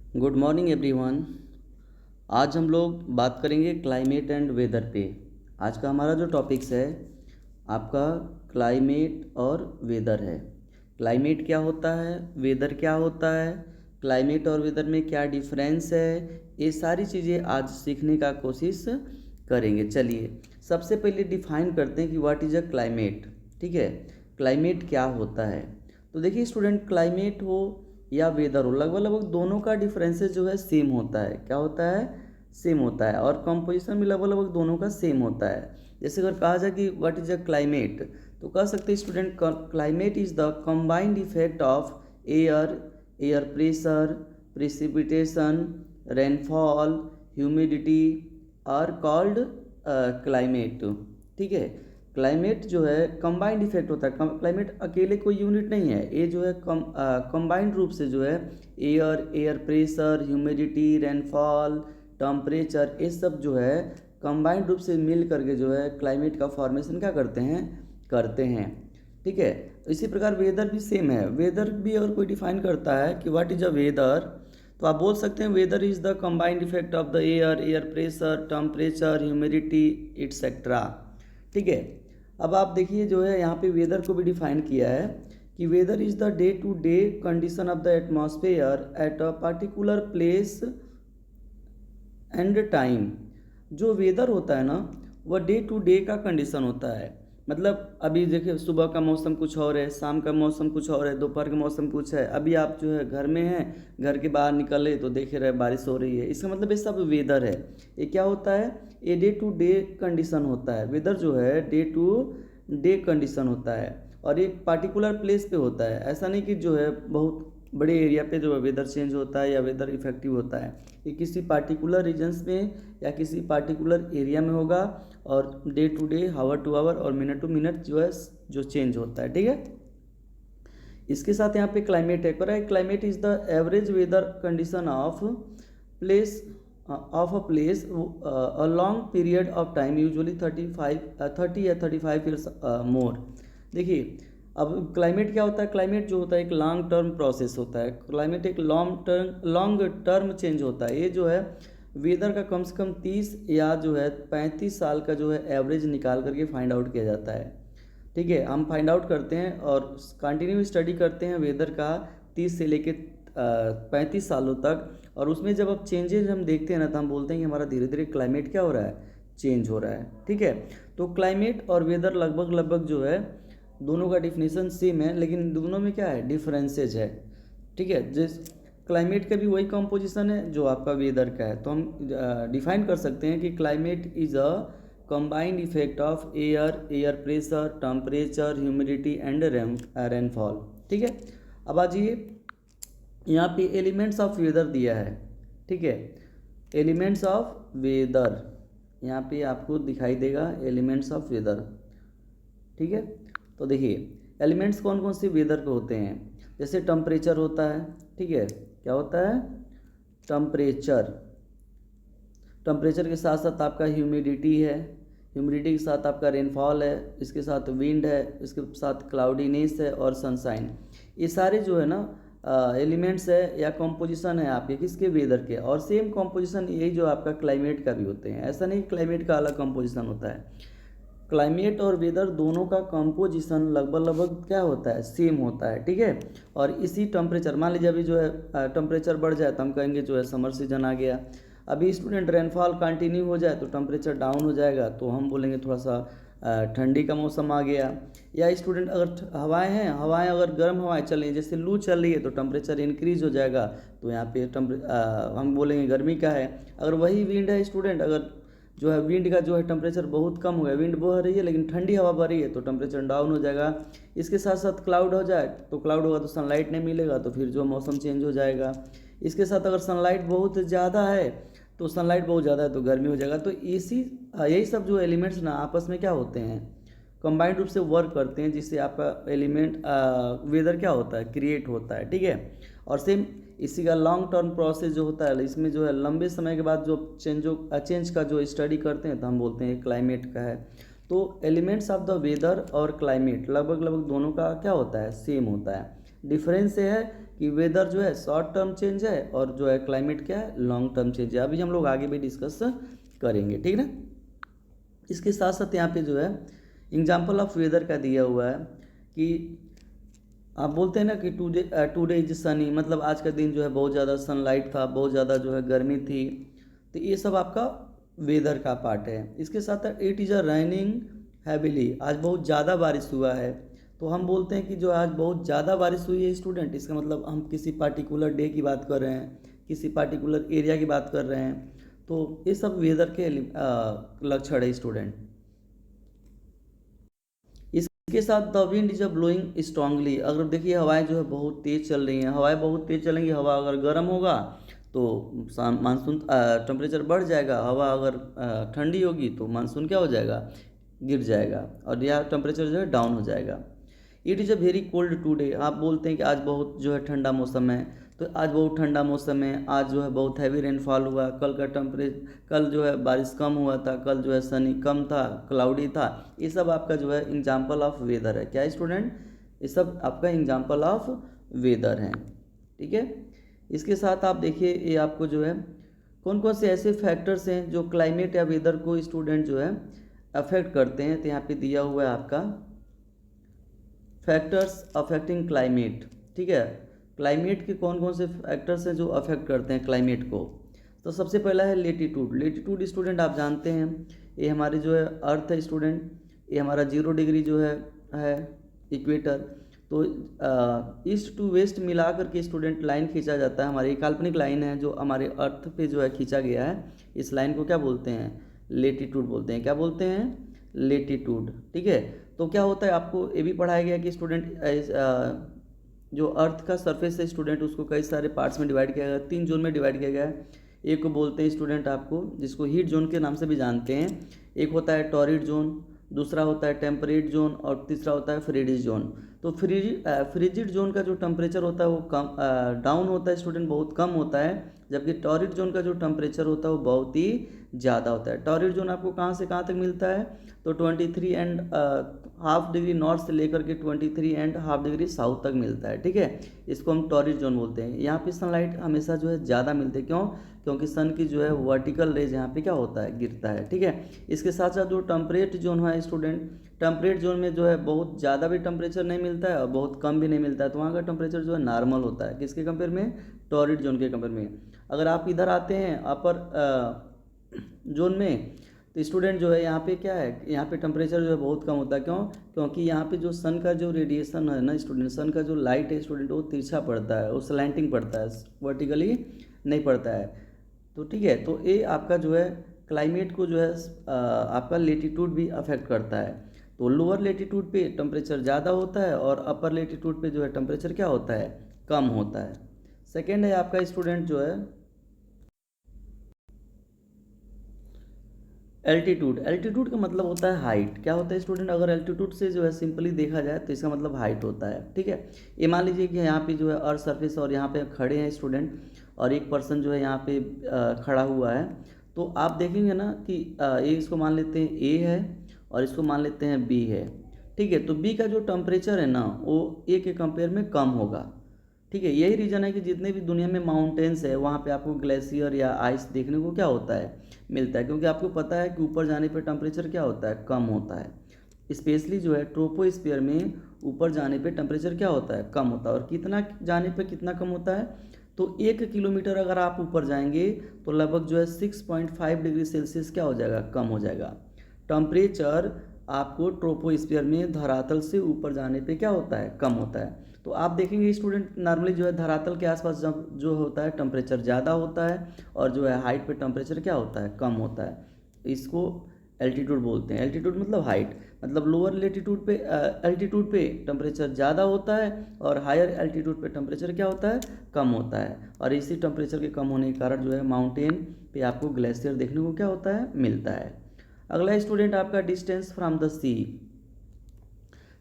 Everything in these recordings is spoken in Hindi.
Good morning everyone. आज हम लोग बात करेंगे क्लाइमेट एंड वेदर पे। आज का हमारा जो टॉपिक्स है आपका क्लाइमेट और वेदर है। क्लाइमेट क्या होता है, वेदर क्या होता है, क्लाइमेट और वेदर में क्या डिफरेंस है, ये सारी चीज़ें आज सीखने का कोशिश करेंगे। चलिए सबसे पहले डिफाइन करते हैं कि व्हाट इज़ अ क्लाइमेट। ठीक है, क्लाइमेट क्या होता है। तो देखिए स्टूडेंट, क्लाइमेट हो या वेदर हो, लगभग लगभग दोनों का डिफरेंसेस जो है सेम होता है। क्या होता है? सेम होता है। और कंपोजिशन भी लगभग लगभग दोनों का सेम होता है। जैसे अगर कहा जाए कि व्हाट इज अ क्लाइमेट, तो कह सकते हैं student, climate is the combined effect of air, air pressure, precipitation, rainfall, humidity are called climate. ठीक है, क्लाइमेट जो है कंबाइंड इफेक्ट होता है। क्लाइमेट अकेले कोई यूनिट नहीं है, ये जो है कंबाइंड रूप से जो है air, air pressure, humidity, rainfall, temperature, ये सब जो है कंबाइंड रूप से मिल करके जो है क्लाइमेट का फॉर्मेशन क्या करते हैं। ठीक है, इसी प्रकार वेदर भी सेम है। वेदर भी अगर कोई डिफाइन करता है कि व्हाट इज अ वेदर, तो आप बोल सकते हैं weather is the combined effect of the air, air pressure, temperature, humidity etcetera. ठीक है, अब आप देखिए जो है यहाँ पे वेदर को भी डिफाइन किया है कि weather is the day to day condition of the atmosphere at a particular place and time. जो वेदर होता है ना, वह डे टू डे का कंडीशन होता है। मतलब अभी देखिए सुबह का मौसम कुछ और है, शाम का मौसम कुछ और है, दोपहर का मौसम कुछ है। अभी आप जो है घर में हैं, घर के बाहर निकले तो देख रहे बारिश हो रही है। इसका मतलब ये सब वेदर है। ये क्या होता है? ये डे टू डे कंडीशन होता है। वेदर जो है डे टू डे कंडीशन होता है और एक पार्टिकुलर प्लेस पे होता है। ऐसा नहीं कि जो है बहुत बड़े एरिया पे जो है वेदर चेंज होता है या वेदर इफेक्टिव होता है। ये किसी पार्टिकुलर रीजन्स में या किसी पार्टिकुलर एरिया में होगा और day to day, hour to hour और मिनट टू मिनट जो है जो चेंज होता है। ठीक है, इसके साथ यहाँ पे क्लाइमेट है, कर climate is the average weather condition of place of a place a long period of time, usually 30 या 35 ईयर्स मोर। देखिए अब क्लाइमेट क्या होता है? क्लाइमेट जो होता है एक लॉन्ग टर्म प्रोसेस होता है। क्लाइमेट एक लॉन्ग टर्म चेंज होता है। ये जो है वेदर का कम से कम 30 या जो है 35 साल का जो है एवरेज निकाल करके फाइंड आउट किया जाता है। ठीक है, हम फाइंड आउट करते हैं और कंटिन्यू स्टडी करते हैं वेदर का 30 से लेके 35 सालों तक। और उसमें जब अब चेंजेज हम देखते हैं ना, तो हम बोलते हैं कि हमारा धीरे धीरे क्लाइमेट क्या हो रहा है? चेंज हो रहा है। ठीक है, तो क्लाइमेट और वेदर लगभग लगभग जो है दोनों का डिफिनीसन सेम है, लेकिन दोनों में क्या है? डिफरेंसेज है। ठीक है, जिस क्लाइमेट का भी वही कंपोजिशन है जो आपका वेदर का है। तो हम डिफाइन कर सकते हैं कि climate is a combined effect of air, air pressure, temperature, humidity and rainfall. ठीक है, अब आ जाइए यहाँ पे एलिमेंट्स ऑफ वेदर दिया है। ठीक है, एलिमेंट्स ऑफ वेदर यहाँ पे आपको दिखाई देगा, एलिमेंट्स ऑफ वेदर। ठीक है, तो देखिए एलिमेंट्स कौन कौन से वेदर के होते हैं। जैसे टेम्परेचर होता है। ठीक है, क्या होता है? टेम्परेचर। टेम्परेचर के साथ साथ आपका ह्यूमिडिटी है, ह्यूमिडिटी के साथ आपका रेनफॉल है, इसके साथ विंड है, इसके साथ क्लाउडीनेस है और सनशाइन। ये सारे जो है ना एलिमेंट्स है या कॉम्पोजिशन है आपके किसके? वेदर के। और सेम कॉम्पोजिशन यही जो आपका क्लाइमेट का भी होते हैं। ऐसा नहीं क्लाइमेट का अलग कॉम्पोजिशन होता है। क्लाइमेट और वेदर दोनों का कंपोजिशन लगभग लगभग क्या होता है? सेम होता है। ठीक है, और इसी टेम्परेचर, मान लीजिए अभी जो है टेम्परेचर बढ़ जाए तो हम कहेंगे जो है समर सीजन आ गया। अभी स्टूडेंट रेनफॉल कंटिन्यू हो जाए तो टेम्परेचर डाउन हो जाएगा, तो हम बोलेंगे थोड़ा सा ठंडी का मौसम आ गया। या स्टूडेंट अगर हवाएं हैं, हवाएं अगर गर्म हवाएं चल रही हैं, जैसे लू चल रही है, तो टेम्परेचर इंक्रीज हो जाएगा, तो यहाँ पे हम बोलेंगे गर्मी का है। अगर वही विंड है स्टूडेंट, अगर जो है विंड का जो है टेम्परेचर बहुत कम हो गया, विंड बह रही है लेकिन ठंडी हवा बह रही है, तो टेम्परेचर डाउन हो जाएगा। इसके साथ साथ क्लाउड हो जाए, तो क्लाउड होगा तो सनलाइट नहीं मिलेगा, तो फिर जो मौसम चेंज हो जाएगा। इसके साथ अगर सनलाइट बहुत ज़्यादा है, तो सनलाइट बहुत ज़्यादा है तो गर्मी हो जाएगा। तो यही सब जो एलिमेंट्स ना आपस में क्या होते हैं? कंबाइंड रूप से वर्क करते हैं, जिससे आपका एलिमेंट वेदर क्या होता है? क्रिएट होता है। ठीक है, और सेम इसी का लॉन्ग टर्म प्रोसेस जो होता है, इसमें जो है लंबे समय के बाद जो चेंज का जो स्टडी करते हैं, तो हम बोलते हैं क्लाइमेट का है। तो एलिमेंट्स ऑफ द वेदर और क्लाइमेट लगभग लगभग दोनों का क्या होता है? सेम होता है। डिफरेंस ये है कि वेदर जो है शॉर्ट टर्म चेंज है और जो है क्लाइमेट क्या है लॉन्ग टर्म चेंज है। अभी हम लोग आगे भी डिस्कस करेंगे, ठीक है ना। इसके साथ साथ यहाँ पे जो है एग्जाम्पल ऑफ वेदर का दिया हुआ है कि आप बोलते हैं ना कि टुडे इज सनी, मतलब आज का दिन जो है बहुत ज़्यादा सनलाइट था, बहुत ज़्यादा जो है गर्मी थी, तो ये सब आपका वेदर का पार्ट है। इसके साथ it is a raining heavily, आज बहुत ज़्यादा बारिश हुआ है। तो हम बोलते हैं कि जो आज बहुत ज़्यादा बारिश हुई है स्टूडेंट, इसका मतलब हम किसी पार्टिकुलर डे की बात कर रहे हैं, किसी पार्टिकुलर एरिया की बात कर रहे हैं। तो ये सब वेदर के लक्षण है स्टूडेंट। इसके साथ the wind is a blowing strongly, अगर देखिए हवाएं जो है बहुत तेज़ चल रही हैं, हवाएं बहुत तेज़ चलेंगी, हवा अगर गर्म होगा तो मानसून टेम्परेचर बढ़ जाएगा, हवा अगर ठंडी होगी तो मानसून क्या हो जाएगा, गिर जाएगा, और यह टेम्परेचर जो है डाउन हो जाएगा। It is a very cold today, आप बोलते हैं कि आज बहुत जो है ठंडा मौसम है, तो आज बहुत ठंडा मौसम है, आज जो है बहुत हैवी रेनफॉल हुआ, कल का कल जो है बारिश कम हुआ था, कल जो है सनी कम था, क्लाउडी था। ये सब आपका जो है एग्जाम्पल ऑफ वेदर है। क्या स्टूडेंट, ये सब आपका एग्जाम्पल ऑफ वेदर है, ठीक है। इसके साथ आप देखिए ये आपको जो है कौन कौन से ऐसे फैक्टर्स हैं जो क्लाइमेट या वेदर को स्टूडेंट जो है अफेक्ट करते हैं। तो यहाँ पे दिया हुआ है आपका फैक्टर्स अफेक्टिंग क्लाइमेट, ठीक है। क्लाइमेट के कौन कौन से फैक्टर्स हैं जो अफेक्ट करते हैं क्लाइमेट को। तो सबसे पहला है लेटीट्यूड। लेटीट्यूड स्टूडेंट आप जानते हैं ये हमारी जो है अर्थ है स्टूडेंट, ये हमारा 0 डिग्री जो है इक्वेटर। तो ईस्ट टू वेस्ट मिला करके स्टूडेंट लाइन खींचा जाता है, हमारी काल्पनिक लाइन है जो हमारे अर्थ पे जो है खींचा गया है। इस लाइन को क्या बोलते हैं, लेटीट्यूड बोलते हैं। क्या बोलते हैं, लेटीट्यूड, ठीक है। तो क्या होता है आपको ये भी पढ़ाया गया कि स्टूडेंट जो अर्थ का सरफेस है स्टूडेंट उसको कई सारे पार्ट्स में डिवाइड किया गया है, 3 जोन में डिवाइड किया गया है। एक को बोलते हैं स्टूडेंट आपको जिसको हीट जोन के नाम से भी जानते हैं, एक होता है टॉरिड जोन, दूसरा होता है टेम्परेट जोन और तीसरा होता है फ्रिजिड जोन। तो फ्रिजिड जोन का जो टेम्परेचर होता है वो कम डाउन होता है स्टूडेंट, बहुत कम होता है, जबकि टॉरिड जोन का जो टेम्परेचर होता है वो बहुत ही ज़्यादा होता है। टॉरिड जोन आपको कहाँ से कहाँ तक मिलता है, तो 23 एंड हाफ डिग्री नॉर्थ से लेकर के 23 एंड हाफ डिग्री साउथ तक मिलता है, ठीक है। इसको हम टॉरिड जोन बोलते हैं। यहाँ पे सनलाइट हमेशा जो है ज़्यादा मिलते हैं, क्यों, क्योंकि सन की जो है वर्टिकल रेज यहाँ पे क्या होता है, गिरता है, ठीक है। इसके साथ साथ जो टेम्परेट जोन है स्टूडेंट, टेम्परेट जोन में जो है बहुत ज़्यादा भी टेम्परेचर नहीं मिलता है और बहुत कम भी नहीं मिलता है, तो वहाँ का टेम्परेचर जो है नॉर्मल होता है। किसके कंपेयर में, टॉरिड जोन के कंपेयर में। अगर आप इधर आते हैं अपर जोन में तो स्टूडेंट जो है यहाँ पे क्या है, यहाँ पे टेम्परेचर जो है बहुत कम होता है, क्यों, क्योंकि यहाँ पे जो सन का जो रेडिएशन है ना स्टूडेंट, सन का जो लाइट है स्टूडेंट वो तिरछा पड़ता है, वो स्लैंटिंग पड़ता है, वर्टिकली नहीं पड़ता है। तो ठीक है, तो ये आपका जो है क्लाइमेट को जो है आपका लेटीट्यूड भी अफेक्ट करता है। तो लोअर लेटीट्यूड पे टेम्परेचर ज़्यादा होता है और अपर लेटीट्यूड पे जो है टेम्परेचर क्या होता है, कम होता है। सेकेंड है आपका स्टूडेंट जो है एल्टीट्यूड। एल्टीट्यूड का मतलब होता है हाइट। क्या होता है स्टूडेंट, अगर एल्टीट्यूड से जो है सिंपली देखा जाए तो इसका मतलब हाइट होता है, ठीक है। ये मान लीजिए कि यहाँ पे जो है अर्थ सरफेस और यहाँ पे खड़े हैं स्टूडेंट और एक पर्सन जो है यहाँ पे खड़ा हुआ है, तो आप देखेंगे ना कि ये इसको मान लेते हैं ए है और इसको मान लेते हैं बी है, ठीक है। तो बी का जो टेम्परेचर है ना वो ए के कंपेयर में कम होगा, ठीक है। यही रीज़न है कि जितने भी दुनिया में माउंटेन्स है वहाँ पे आपको ग्लेशियर या आइस देखने को क्या होता है, मिलता है, क्योंकि आपको पता है कि ऊपर जाने पे टेम्परेचर क्या होता है, कम होता है। स्पेशली जो है ट्रोपोस्फीयर में ऊपर जाने पे टेम्परेचर क्या होता है, कम होता है। और कितना जाने पे कितना कम होता है, तो 1 किलोमीटर अगर आप ऊपर जाएंगे तो लगभग जो है 6.5 डिग्री सेल्सियस क्या हो जाएगा, कम हो जाएगा। टेम्परेचर आपको ट्रोपोस्फीयर में धरातल से ऊपर जाने पे क्या होता है, कम होता है। तो आप देखेंगे स्टूडेंट नॉर्मली जो है धरातल के आसपास जब जो होता है टेम्परेचर ज़्यादा होता है और जो है हाइट पे टेम्परेचर क्या होता है, कम होता है। इसको एल्टीट्यूड बोलते हैं। एल्टीट्यूड मतलब हाइट, मतलब लोअर लेटीट्यूड पे एल्टीट्यूड पे टेम्परेचर ज़्यादा होता है और हायर एल्टीट्यूड पे टेम्परेचर क्या होता है, कम होता है। और इसी टेम्परेचर के कम होने के कारण जो है माउंटेन पे आपको ग्लेशियर देखने को क्या होता है, मिलता है। अगला स्टूडेंट आपका डिस्टेंस फ्रॉम द सी,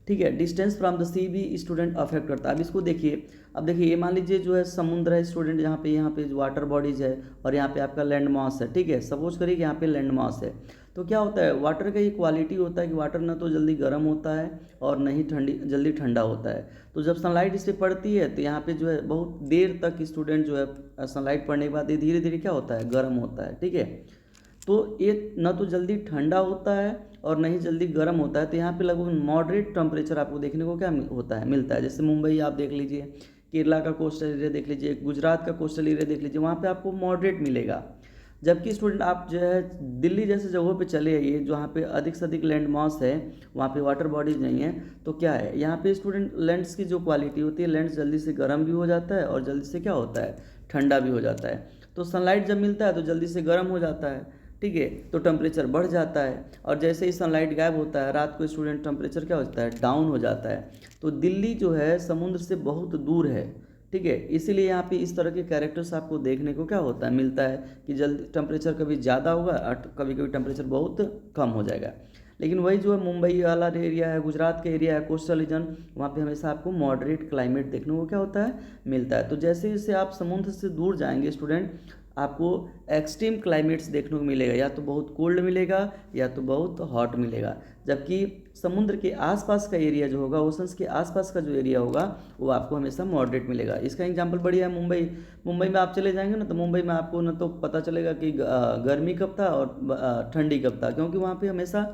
ठीक है। डिस्टेंस फ्रॉम द सी भी स्टूडेंट अफेक्ट करता है। अब इसको देखिए, अब देखिए ये मान लीजिए जो है समुद्र है स्टूडेंट, यहाँ पे वाटर बॉडीज है और यहाँ पे आपका लैंड मास है, ठीक है। सपोज करिए कि यहाँ पे लैंड मास है, तो क्या होता है, वाटर का ये क्वालिटी होता है कि वाटर ना तो जल्दी गर्म होता है और ना ही जल्दी ठंडा होता है। तो जब सनलाइट इस पर पड़ती है तो यहाँ पे जो है बहुत देर तक स्टूडेंट जो है सनलाइट पड़ने के बाद ये धीरे धीरे क्या होता है, गर्म होता है। ठीक है, तो ये ना तो जल्दी ठंडा होता है और ना ही जल्दी गर्म होता है। तो यहाँ पे लगभग मॉडरेट टेम्परेचर आपको देखने को क्या होता है, मिलता है। जैसे मुंबई आप देख लीजिए, केरला का कोस्टल एरिया देख लीजिए, गुजरात का कोस्टल एरिया देख लीजिए, वहाँ पे आपको मॉडरेट मिलेगा। जबकि स्टूडेंट आप जो है दिल्ली जैसे जगहों पे चले आइए जहाँ पे अधिक से अधिक लैंड मास है, वहाँ पे वाटर बॉडीज नहीं है, तो क्या है यहाँ पे स्टूडेंट लैंड्स की जो क्वालिटी होती है, लैंड्स जल्दी से गर्म भी हो जाता है और जल्दी से क्या होता है, ठंडा भी हो जाता है। तो सनलाइट जब मिलता है तो जल्दी से गर्म हो जाता है। ठीक है, तो टेम्परेचर बढ़ जाता है और जैसे ही सनलाइट गायब होता है रात को स्टूडेंट टेम्परेचर क्या होता है, डाउन हो जाता है। तो दिल्ली जो है समुद्र से बहुत दूर है। ठीक है, इसीलिए यहाँ पे इस तरह के कैरेक्टर्स आपको देखने को क्या होता है, मिलता है कि जल्दी टेम्परेचर कभी ज़्यादा होगा और कभी कभी टेम्परेचर बहुत कम हो जाएगा। लेकिन वही जो है मुंबई वाला एरिया है, गुजरात का एरिया है, कोस्टल रीजन, वहाँ पे हमेशा आपको मॉडरेट क्लाइमेट देखने को क्या होता है, मिलता है। तो जैसे जैसे आप समुद्र से दूर जाएंगे स्टूडेंट, आपको एक्सट्रीम क्लाइमेट्स देखने को मिलेगा, या तो बहुत कोल्ड मिलेगा या तो बहुत हॉट मिलेगा। जबकि समुद्र के आसपास का एरिया जो होगा, ओशंस के आसपास का जो एरिया होगा, वो आपको हमेशा मॉडरेट मिलेगा। इसका एग्जांपल बढ़िया है मुंबई में आप चले जाएंगे ना, तो मुंबई में आपको ना तो पता चलेगा कि गर्मी कब था और ठंडी कब था, क्योंकि वहाँ पे हमेशा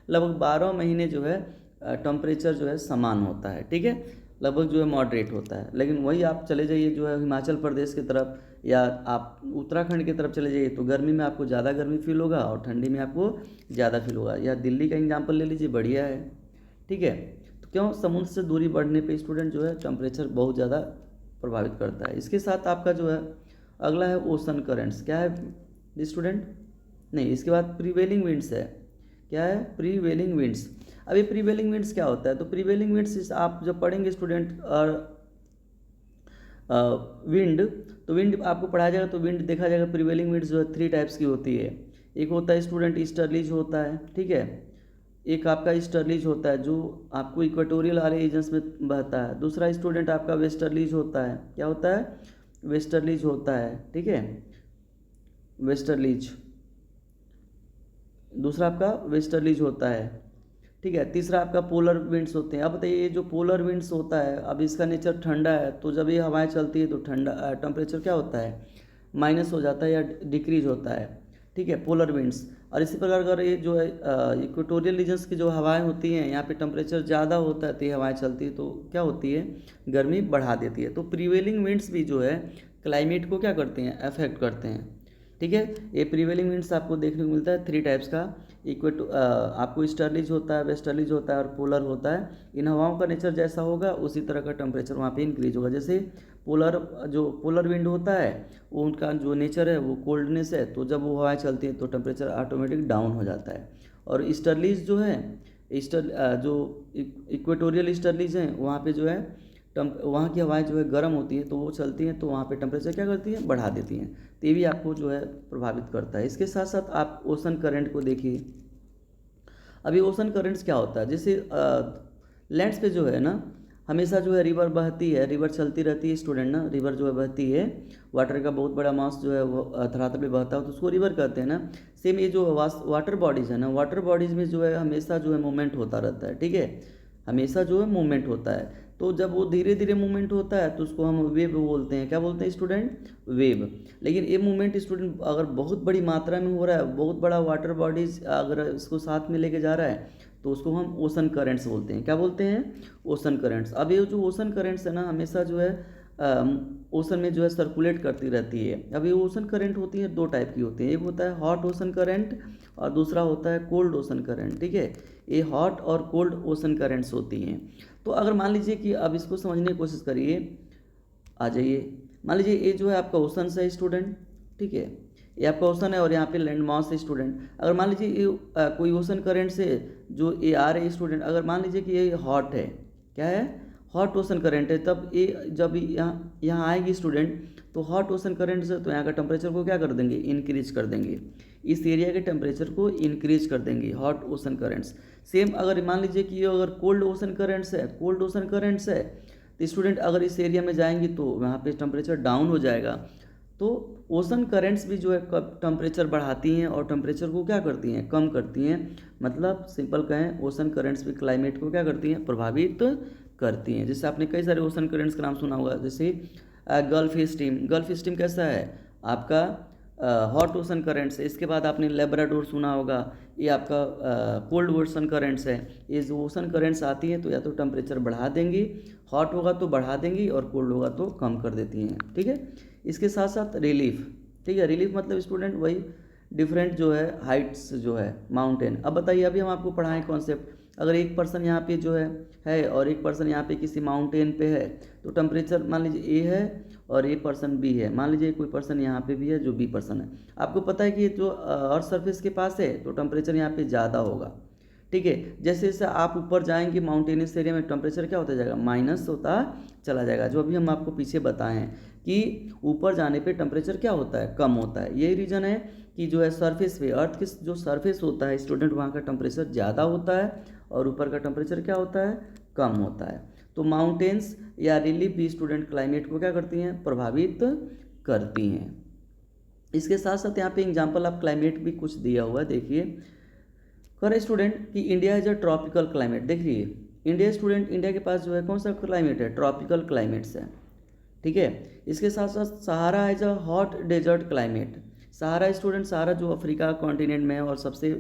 लगभग 12 महीने जो है टेम्परेचर जो है समान होता है। ठीक है, लगभग जो है मॉडरेट होता है। लेकिन वही आप चले जाइए जो है हिमाचल प्रदेश की तरफ या आप उत्तराखंड की तरफ चले जाइए, तो गर्मी में आपको ज़्यादा गर्मी फील होगा और ठंडी में आपको ज़्यादा फील होगा। या दिल्ली का एग्जांपल ले लीजिए, बढ़िया है। ठीक है, तो क्यों, समुद्र से दूरी बढ़ने पे स्टूडेंट जो है टेम्परेचर बहुत ज़्यादा प्रभावित करता है। इसके साथ आपका जो है अगला है ओशन करेंट्स। क्या है स्टूडेंट, नहीं, इसके बाद प्रीवेलिंग विंड्स है। क्या है, प्रीवेलिंग विंड्स। अभी प्रीवेलिंग विंड्स क्या होता है, तो प्रीवेलिंग विंड्स आप जब पढ़ेंगे स्टूडेंट और विंड, तो विंड आपको पढ़ाया जाएगा तो विंड देखा जाएगा, प्रीवेलिंग विंड्स जो है 3 टाइप्स की होती है। एक होता है स्टूडेंट ईस्टर्लीज होता है। ठीक है, एक आपका ईस्टर्लीज होता है जो आपको इक्वेटोरियल वाले रीजन्स में बहता है। दूसरा स्टूडेंट आपका वेस्टर्लीज होता है। क्या होता है, वेस्टर्लीज होता है। ठीक है, वेस्टर्लीज, दूसरा आपका वेस्टर्लीज होता है। ठीक है, तीसरा आपका पोलर विंड्स होते हैं। अब बताइए ये जो पोलर विंड्स होता है, अब इसका नेचर ठंडा है, तो जब ये हवाएं चलती है तो ठंडा टेम्परेचर क्या होता है, माइनस हो जाता है या डिक्रीज होता है। ठीक है, पोलर विंड्स। और इसी प्रकार अगर ये जो है इक्वेटोरियल रीजन्स की जो हवाएं होती हैं, यहाँ पे टेम्परेचर ज़्यादा होता है तो ये हवाएं चलती है तो क्या होती है, गर्मी बढ़ा देती है। तो प्रीवेलिंग विंड्स भी जो है क्लाइमेट को क्या करते हैं, अफेक्ट करते हैं। ठीक है, ये प्रीवेलिंग विंड्स आपको देखने को मिलता है 3 टाइप्स का। आपको ईस्टर्लीज होता है, वेस्टर्लीज होता है और पोलर होता है। इन हवाओं का नेचर जैसा होगा उसी तरह का टेम्परेचर वहाँ पे इंक्रीज होगा। जैसे पोलर विंड होता है, वो उनका जो नेचर है वो कोल्डनेस है, तो जब वो हवाएं चलती हैं तो टेम्परेचर ऑटोमेटिक डाउन हो जाता है। और ईस्टर्लीज जो है, जो इक्वेटोरियल ईस्टर्लीज हैं, वहाँ पे जो है वहाँ की हवाएं जो है गर्म होती हैं, तो वो चलती हैं तो वहाँ पे टेम्परेचर क्या करती है, बढ़ा देती हैं। तो ये भी आपको जो है प्रभावित करता है। इसके साथ साथ आप ओशन करंट को देखिए। अभी ओशन करंट्स क्या होता है, जैसे लैंड्स पे जो है ना, हमेशा जो है रिवर बहती है, रिवर चलती रहती है स्टूडेंट ना, रिवर जो है बहती है, वाटर का बहुत बड़ा मास जो है वो धरातल पे बहता है तो उसको रिवर कहते हैं ना। सेम ये जो वाटर बॉडीज़ है ना, वाटर बॉडीज़ में जो है हमेशा जो है मूवमेंट होता रहता है। ठीक है, हमेशा जो है मूवमेंट होता है। तो जब वो धीरे धीरे मूवमेंट होता है तो उसको हम वेव बोलते हैं। क्या बोलते हैं स्टूडेंट, वेव। लेकिन ये मूवमेंट स्टूडेंट अगर बहुत बड़ी मात्रा में हो रहा है, बहुत बड़ा वाटर बॉडीज अगर इसको साथ में लेके जा रहा है, तो उसको हम ओशन करेंट्स बोलते हैं। क्या बोलते हैं, ओशन करेंट्स। अब ये जो ओशन करेंट्स है ना, हमेशा जो है ओशन में जो है सर्कुलेट करती रहती है। अब ये ओशन करंट होती है 2 टाइप की होती है, एक होता है हॉट ओशन करंट और दूसरा होता है कोल्ड ओशन करंट। ठीक है, ये हॉट और कोल्ड ओशन करंट्स होती हैं। तो अगर मान लीजिए कि अब इसको समझने की कोशिश करिए, आ जाइए। मान लीजिए ये जो है आपका ओशन है स्टूडेंट। ठीक है, ये आपका ओशन है और यहाँ पे लैंड मास है स्टूडेंट। अगर मान लीजिए ये कोई ओशन करंट से जो ये आ रहे स्टूडेंट, अगर मान लीजिए कि ये हॉट है, क्या है, हॉट ओशन करंट है, तब ये जब यहाँ आएगी स्टूडेंट, तो हॉट ओशन करंट से तो यहाँ का टेम्परेचर को क्या कर देंगे, इंक्रीज कर देंगे। इस एरिया के टेम्परेचर को इंक्रीज कर देंगे हॉट ओशन करंट्स। सेम अगर मान लीजिए कि ये अगर कोल्ड ओशन करंट्स है, तो स्टूडेंट अगर इस एरिया में जाएंगे तो वहाँ पे टेम्परेचर डाउन हो जाएगा। तो ओशन करेंट्स भी जो है टेम्परेचर बढ़ाती हैं और टेम्परेचर को क्या करती हैं, कम करती हैं। मतलब सिंपल कहें, ओशन करेंट्स भी क्लाइमेट को क्या करती हैं, प्रभावित करती हैं। जैसे आपने कई सारे ओशन करेंट्स का नाम सुना होगा, जैसे गल्फ स्ट्रीम। गल्फ स्ट्रीम कैसा है आपका, हॉट ओशन करेंट्स है। इसके बाद आपने लेब्राडोर सुना होगा, ये आपका कोल्ड ओशन करेंट्स है। ये जो ओशन करेंट्स आती हैं तो या तो टेम्परेचर बढ़ा देंगी, हॉट होगा तो बढ़ा देंगी और कोल्ड होगा तो कम कर देती हैं। ठीक है, इसके साथ साथ रिलीफ। ठीक है, रिलीफ मतलब स्टूडेंट वही डिफरेंट जो है हाइट्स जो है माउंटेन। अब बताइए, अभी हम आपको पढ़ाएं कॉन्सेप्ट, अगर एक पर्सन यहाँ पे जो है और एक पर्सन यहाँ पे किसी माउंटेन पे है, तो टेम्परेचर मान लीजिए ए है और ए पर्सन बी है। मान लीजिए कोई पर्सन यहाँ पे भी है जो बी पर्सन है। आपको पता है कि ये जो अर्थ सरफेस के पास है तो टेम्परेचर यहाँ पे ज़्यादा होगा। ठीक है, जैसे जैसे आप ऊपर जाएंगे माउंटेनियस एरिया में टेम्परेचर क्या होता जाएगा, माइनस होता चला जाएगा। जो अभी हम आपको पीछे बताएं हैं कि ऊपर जाने पे टेम्परेचर क्या होता है, कम होता है। यही रीज़न है कि जो है सरफेस पे, अर्थ के जो सरफेस होता है स्टूडेंट, वहाँ का टेम्परेचर ज़्यादा होता है और ऊपर का टेम्परेचर क्या होता है, कम होता है। तो माउंटेन्स या रिलीफ भी स्टूडेंट क्लाइमेट को क्या करती हैं, प्रभावित करती हैं। इसके साथ साथ यहाँ पे एग्जाम्पल ऑफ क्लाइमेट भी कुछ दिया हुआ है, देखिए। करें स्टूडेंट कि India is a tropical climate. देखिए इंडिया स्टूडेंट, इंडिया के पास जो है कौन सा क्लाइमेट है, ट्रॉपिकल क्लाइमेट्स है। ठीक है, इसके साथ साथ Sahara is a hot desert climate. Sahara student, Sahara जो अफ्रीका कॉन्टिनेंट में है और सबसे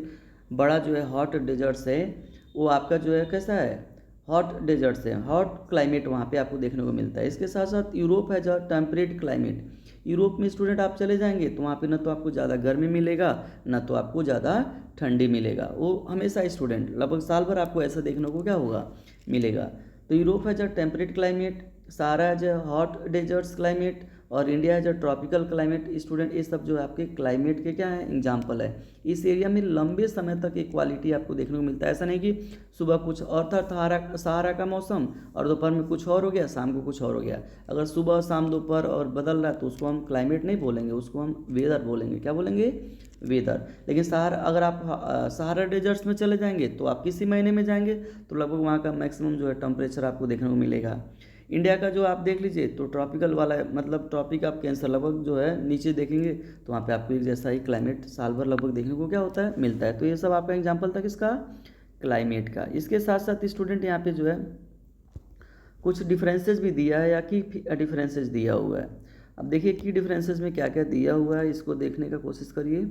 बड़ा जो है हॉट डेजर्ट्स है, वो आपका जो है कैसा है, हॉट डेजर्ट्स है, हॉट क्लाइमेट वहाँ पे आपको देखने को मिलता है। इसके साथ साथ यूरोप है जो टेम्परेट क्लाइमेट। यूरोप में स्टूडेंट आप चले जाएंगे तो वहाँ पे ना तो आपको ज़्यादा गर्मी मिलेगा, ना तो आपको ज़्यादा ठंडी मिलेगा। वो हमेशा स्टूडेंट लगभग साल भर आपको ऐसा देखने को क्या होगा, मिलेगा। तो यूरोप है जो temperate climate, Sahara as a hot deserts climate और India as a tropical climate. Student ये सब जो है आपके क्लाइमेट के क्या है, एग्जाम्पल है। इस एरिया में लंबे समय तक इक्वालिटी आपको देखने को मिलता है। ऐसा नहीं कि सुबह कुछ और था सहारा का मौसम और दोपहर में कुछ और हो गया, शाम को कुछ और हो गया। अगर सुबह शाम दोपहर और बदल रहा है तो उसको हम क्लाइमेट नहीं बोलेंगे, उसको हम वेदर बोलेंगे। क्या बोलेंगे, वेदर। लेकिन सहारा, अगर आप सहारा डेजर्ट्स में चले जाएंगे तो आप किसी महीने में जाएंगे तो लगभग वहाँ का मैक्सिमम जो है टेम्परेचर आपको देखने को मिलेगा। इंडिया का जो आप देख लीजिए तो ट्रॉपिकल वाला है, मतलब ट्रॉपिक आप कैंसर लगभग जो है नीचे देखेंगे तो वहाँ पे आपको एक जैसा ही क्लाइमेट साल भर लगभग देखने को क्या होता है, मिलता है। तो ये सब आपका एग्जाम्पल था किसका, क्लाइमेट का। इसके साथ साथ स्टूडेंट यहाँ पे जो है कुछ डिफरेंसेस भी दिया है या की डिफरेंसेस दिया हुआ है। अब देखिए की डिफरेंसेस में क्या क्या दिया हुआ है, इसको देखने का कोशिश करिए।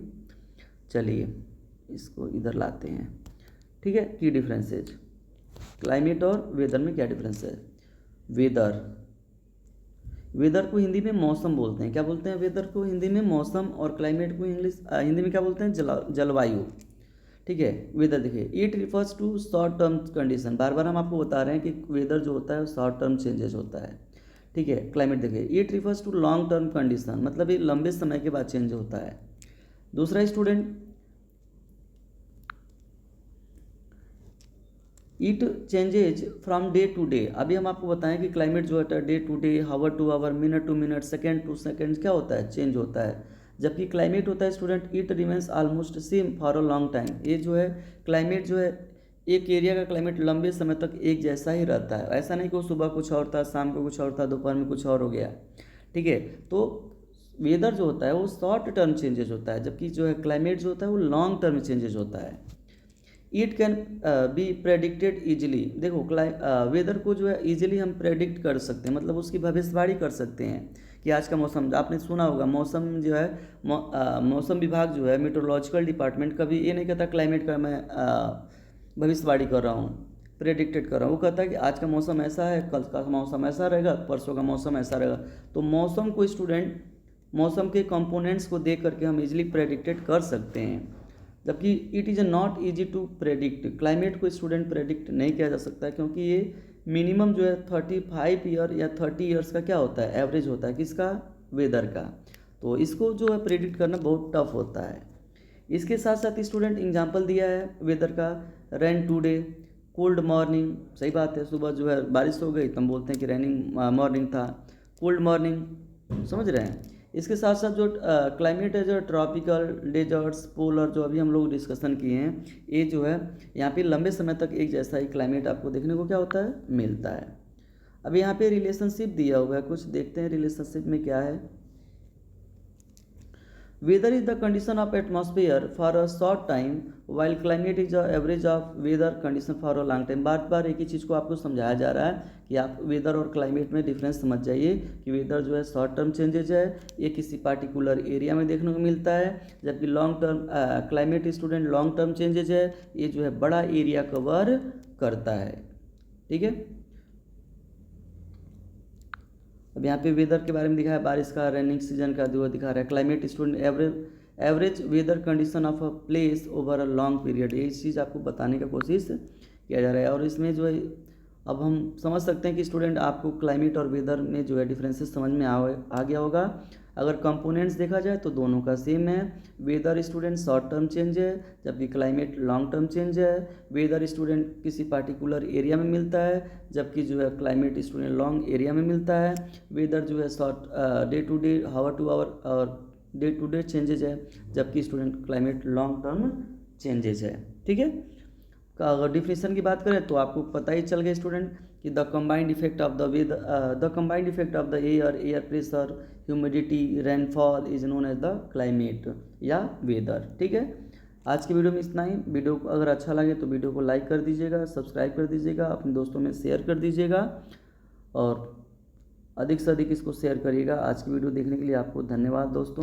चलिए इसको इधर लाते हैं। ठीक है, की डिफरेंसेज, क्लाइमेट और वेदर में क्या डिफरेंस है। वेदर, वेदर को हिंदी में मौसम बोलते हैं। क्या बोलते हैं, वेदर को हिंदी में मौसम, और क्लाइमेट को हिंदी में क्या बोलते हैं, जलवायु। ठीक है, वेदर देखिए, it refers to short term condition. बार बार हम आपको बता रहे हैं कि वेदर जो होता है शॉर्ट टर्म चेंजेस होता है। ठीक है, क्लाइमेट देखिए, it refers to long term condition, मतलब ये लंबे समय के बाद चेंज होता है। दूसरा student, it changes from day to day. अभी हम आपको बताएं कि क्लाइमेट जो होता है day to day, hour to hour, minute to minute, second to second क्या होता है, चेंज होता है। जबकि क्लाइमेट होता है student, it remains almost same for a long time. ये जो है क्लाइमेट जो है, एक एरिया का क्लाइमेट लंबे समय तक एक जैसा ही रहता है। ऐसा नहीं कि वो सुबह कुछ और था, शाम को कुछ और था, दोपहर में कुछ और हो गया। ठीक है, तो वेदर जो होता है वो शॉर्ट टर्म चेंजेस होता है, जबकि जो है क्लाइमेट जो होता है वो लॉन्ग टर्म चेंजेस होता है। It can be predicted easily. देखो वेदर को जो है ईजिली हम प्रेडिक्ट कर सकते हैं, मतलब उसकी भविष्यवाणी कर सकते हैं कि आज का मौसम, आपने सुना होगा मौसम जो है मौसम विभाग जो है, मेट्रोलॉजिकल डिपार्टमेंट, कभी ये नहीं कहता क्लाइमेट का मैं भविष्यवाणी कर रहा हूँ, प्रेडिक्टेड कर रहा हूँ। वो कहता है कि आज का मौसम ऐसा है, कल का मौसम ऐसा रहेगा, परसों का मौसम ऐसा रहेगा। तो मौसम को स्टूडेंट, मौसम के कंपोनेंट्स को देख करके हम इजीली प्रेडिक्टेड कर सकते हैं। जबकि it is not easy to predict, climate को स्टूडेंट प्रेडिक्ट नहीं किया जा सकता, क्योंकि ये मिनिमम जो है 35 ईयर या 30 ईयर्स का क्या होता है, एवरेज होता है, किसका, वेदर का। तो इसको जो है प्रेडिक्ट करना बहुत टफ होता है। इसके साथ साथ स्टूडेंट एग्जांपल दिया है वेदर का, रेन टुडे, कोल्ड मॉर्निंग। सही बात है, सुबह जो है बारिश हो गई तो हम बोलते हैं कि रेनिंग मॉर्निंग था, कोल्ड मॉर्निंग। समझ रहे हैं। इसके साथ साथ जो क्लाइमेट है, जो ट्रॉपिकल, डेजर्ट्स, पोलर, जो अभी हम लोग डिस्कशन किए हैं, ये जो है यहाँ पे लंबे समय तक एक जैसा ही क्लाइमेट आपको देखने को क्या होता है, मिलता है। अब यहाँ पे रिलेशनशिप दिया हुआ है, कुछ देखते हैं रिलेशनशिप में क्या है। Weather is the condition of atmosphere for a short time while climate is the average of weather condition for a long time. बार बार एक ही चीज़ को आपको समझाया जा रहा है कि आप वेदर और क्लाइमेट में डिफरेंस समझ जाइए कि वेदर जो है शॉर्ट टर्म चेंजेज है, ये किसी पार्टिकुलर एरिया में देखने को मिलता है, जबकि long term climate student long term changes है, ये जो है बड़ा एरिया कवर करता है। ठीक है, अब यहाँ पे वेदर के बारे में दिखा है, बारिश का, रेनिंग सीजन का जो दिखा रहा है। Climate student average weather condition of a place over a long period, ये चीज़ आपको बताने का कोशिश किया जा रहा है। और इसमें जो है अब हम समझ सकते हैं कि स्टूडेंट आपको क्लाइमेट और वेदर में जो है डिफरेंसेस समझ में आ गया होगा। अगर कंपोनेंट्स देखा जाए तो दोनों का सेम है। Weather student short term change है, जबकि क्लाइमेट लॉन्ग टर्म चेंज है। वेदर स्टूडेंट किसी पार्टिकुलर एरिया में मिलता है, जबकि जो है क्लाइमेट स्टूडेंट लॉन्ग एरिया में मिलता है। वेदर जो है short day to day, hour to hour और डे टू डे चेंजेज है, जबकि student climate long term changes है। ठीक है, का अगर डिफिनेशन की बात करें तो आपको पता ही चल गया स्टूडेंट कि the combined effect of the combined effect of the air pressure, humidity, rainfall is known as the climate या वेदर। ठीक है, आज की वीडियो में इतना ही। वीडियो को अगर अच्छा लगे तो वीडियो को लाइक कर दीजिएगा, सब्सक्राइब कर दीजिएगा, अपने दोस्तों में शेयर कर दीजिएगा और अधिक से अधिक इसको शेयर करिएगा। आज की वीडियो देखने के लिए आपको धन्यवाद दोस्तों।